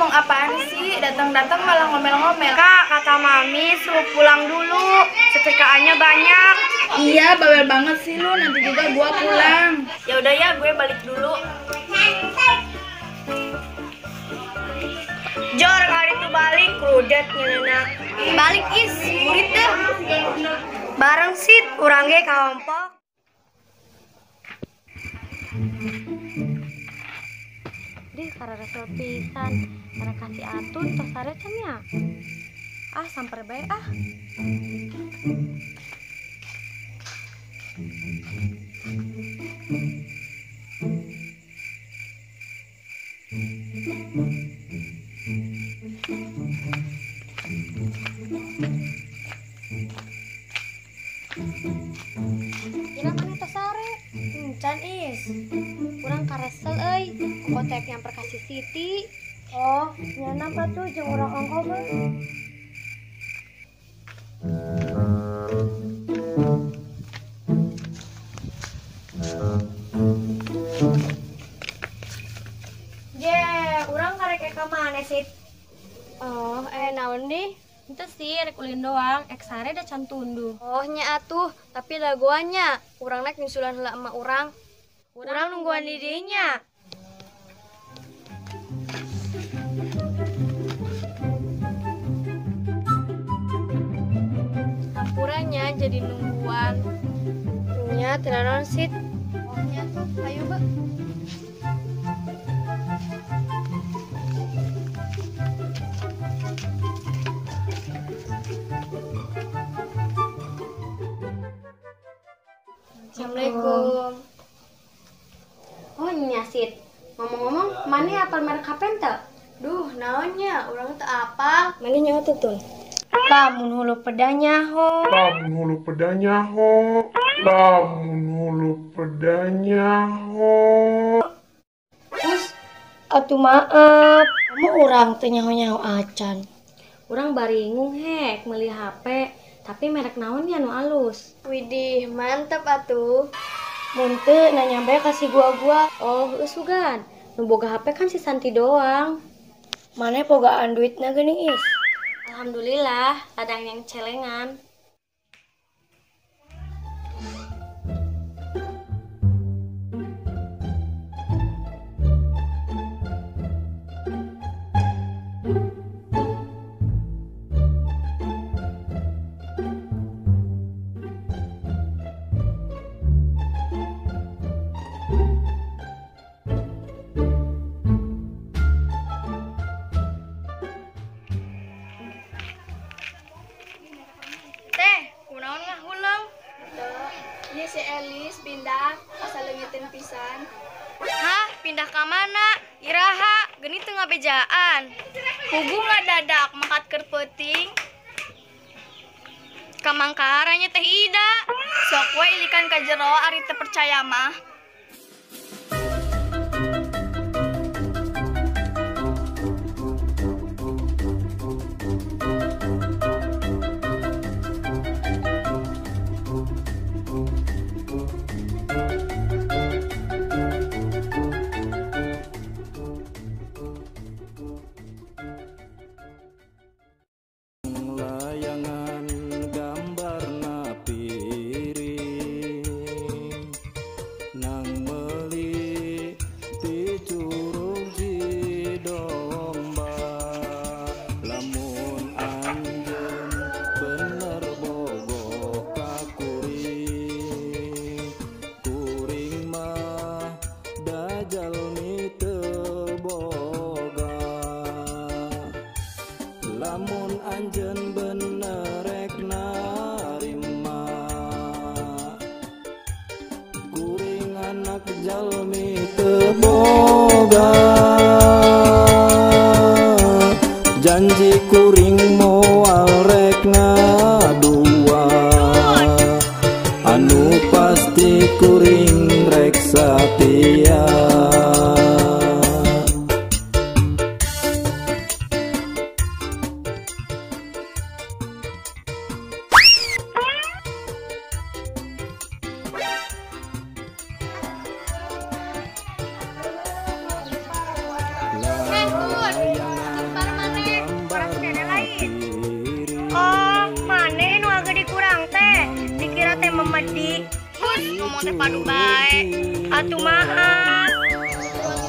ngomong apaan sih? Datang-datang malah ngomel-ngomel. Kak, kata Mami suruh pulang dulu. CPKA-nya banyak. Iya, bawel banget sih lu. Nanti juga gua pulang. Ya udah ya, gue balik dulu. Jor, kali itu balik krudet nyeuna. Balik is, murid dah. Bareng sit, urang ge kaompok. Dih, karena resel pisan, karena kasih atun, tos sare can ya. Ah, samper bae ah. Ira mana tos sare? Can is. Kurang karesel euy, kotek yang perkasih Siti. Oh, nyana apa tuh jeung urang ongko mah. Je, urang karek ka mana sih? Oh, naon deh? Itu sih rek ulin doang, sare da can tunduh. Oh nya atuh, tapi dagoannya urang naik nyusulan heula emak urang. Urang nungguan didinya. Campurannya jadi nungguan. Nya teu naon sit. Oh nya tuh, ayo Mbak. Assalamualaikum. Oh nyasit. Ngomong-ngomong, mana apal merek HP teu? Duh, naonnya? Urang teu apal. Mana nyawa tutun? Lamun hulu pedanya ho. Lamun hulu pedanya ho. Lamun hulu pedanya ho. Terus atuh maaf, kamu urang teu nyaho-nyaho acan. Urang baringung hek meuli HP, tapi merek naon ya nu alus. Widih, mantep atuh. Mun teu nanya bae kasih gua. Oh, geus sugan. Nu boga HP kan si Santi doang. Mane pogaan duitna geuning is. Alhamdulillah, ladang yang celengan. Ini si Elis pindah asal leungeuteun pisan. Hah, pindah ka mana? Iraha, geni teu ngabejaan. Pugu ngadadak makat keur peuting. Kamangkaranya teh Ida. Sok we ilikan ka jero ari teu percaya mah. Lamun anjeun bener rek narima, kuring anak jalmi teu boga, janji kuring moal rek ngadua, anu pasti kuring rek satia. ngomong teh padu bae. Atuh maaf.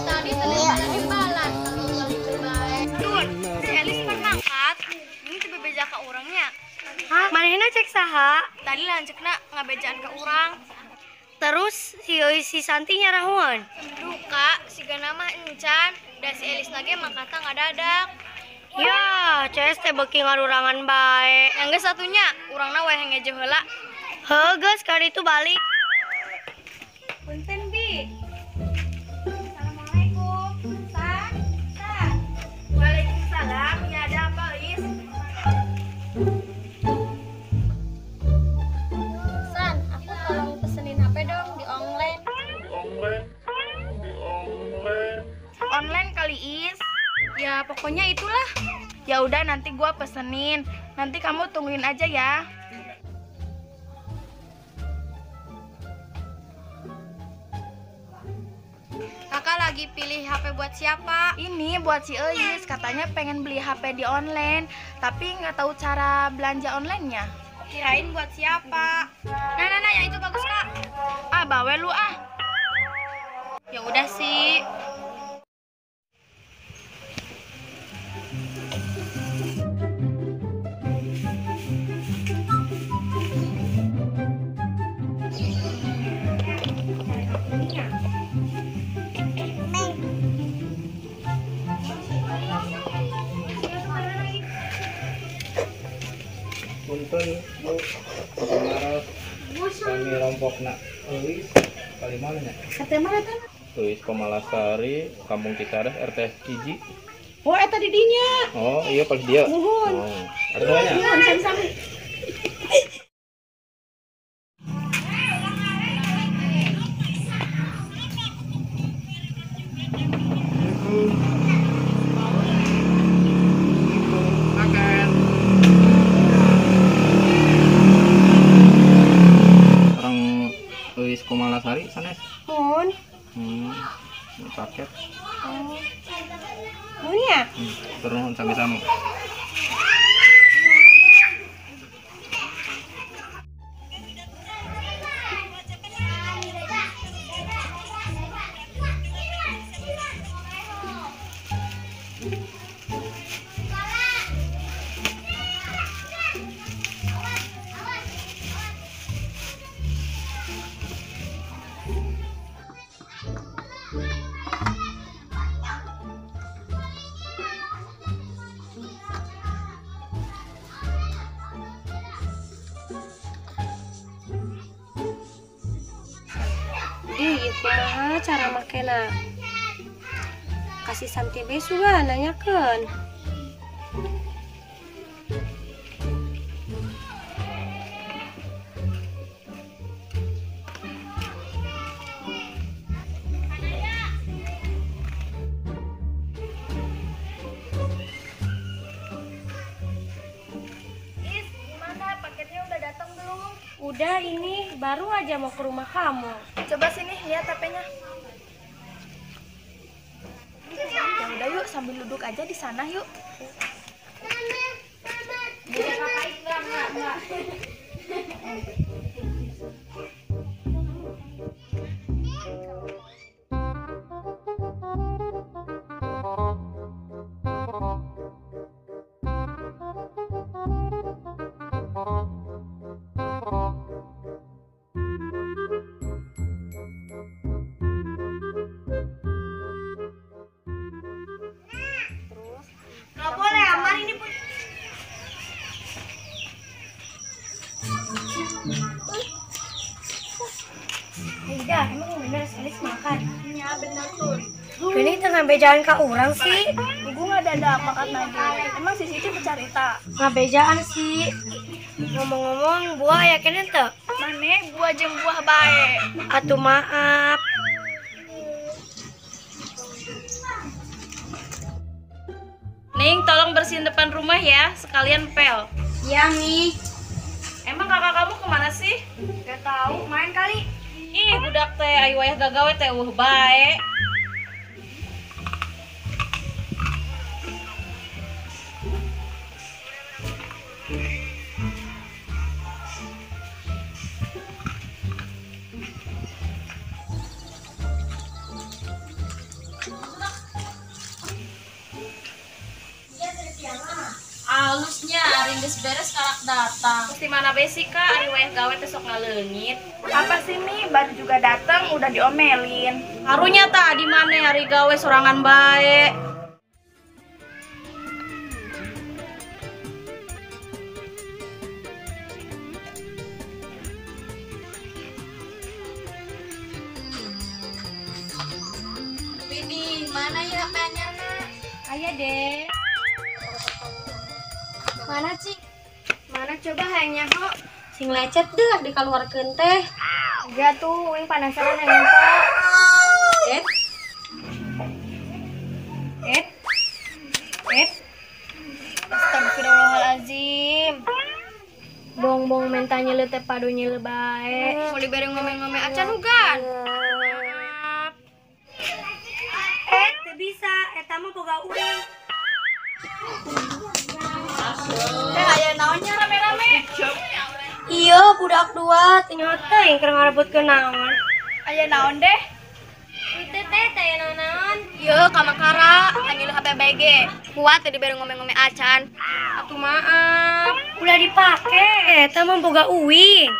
Tadi tadi balas Tuh, si Elis pan mangkat. Ini teh bebeja ka urangnya. Hah, manehna cek saha? Tadi lanceukna ngabejaan ka urang. Terus si Santi nyarahuan. Duh, Kak, si Gana mah encan, da si Elis lagi mangkatna ngadadak. Ya, CS teh beuki ngarurangan bae. Yang geus satunya, urangna wae ngeje heula. Heuh, geus kali itu balik. Punten, Bi. Assalamualaikum. San. Waalaikumsalam. Ya ada apa, Is? San, aku tolong pesenin HP dong di online. Online kali, Is. Ya, pokoknya itulah. Ya udah, nanti gua pesenin. Nanti kamu tungguin aja ya. Kakak lagi pilih HP buat siapa? Ini buat si Eis, katanya pengen beli HP di online, tapi nggak tahu cara belanja online-nya. Kirain buat siapa? Nah, yang itu bagus, Kak. Ah, bawel lu ah. Ya udah sih. Punten Bu, pengaros kami rompokna euis kali mana nya? RT mana teh? Euis Komalasari, Kampung Cicadas, RT hiji. Oh, eta di dinya. Oh, iya pas dia. Nuhun. Oh, RT-nya. Sami-sami. Orang euis Komalasari sanes. Mun, Ini paket. mun ya? Turun sami-sami. Ih, kumaha cara makena? Kasih Santi be suga nanyakeun. Is, gimana? Paketnya udah datang belum? Udah, ini baru aja mau ke rumah kamu. Coba sini lihat HP-nya. Ya udah yuk, sambil duduk aja di sana yuk. Nggak boleh, Amar ini pun. Udah, emang bener Selis makan. Ya benar tuh. Ini tengah bejaan ka urang sih. Gue nggak ada apa katanya. Emang si Siti bercerita. Ngabejaan sih. Ngomong-ngomong, buah ya kene teu? Mane buah jeung buah bae. Atuh maaf. Ning, tolong bersihin depan rumah ya, sekalian pel. Iya, Mi. Emang kakak kamu kemana sih? Gak tahu, main kali. Ih, budak teh ayu wayah gagawe teh bae. halusnya ari geus beres karak datang. Mesti mana besi Kak, ari wayah gawe besok ngaleungit. Apa sih Mi, baru juga datang udah diomelin. Harunya tah di mana ari gawe sorangan bae. Widih, mana ya HP-nya? Aya deh. Mana, Cik? Mana coba hanya kok. Sing lecet deh dikeluarkeun teh. Enggak tuh, yang penasaran yang itu. Astagfirullahalazim. Bong-bong mentanya le teh padu nyele bae. Mau diberi ngomel-ngomel acan ugan. Teu bisa, eta mah boga uing. Aya naonnya rame-rame? Iya, budak dua tinggal teh keur ngarebutkeun naon. Aya naon deh? Itu teh teh naon. Yeuh, kamakara, panggil HP BG. Kuat teh diberi ngomel-ngomel acan. Atuh maaf. Udah dipake, eta mah boga uing.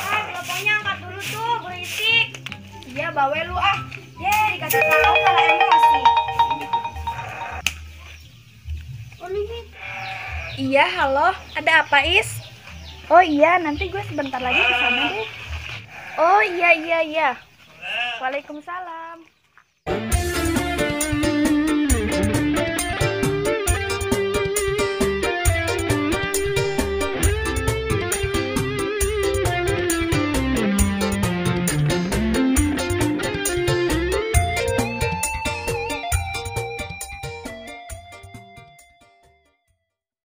Teleponnya angkat dulu tuh, berisik. Iya, bawe lu ah. Dikasih tahu kalau emosi. Iya, halo. Ada apa, Is? Oh iya, nanti gue sebentar lagi ke sana deh. Oh iya. Waalaikumsalam.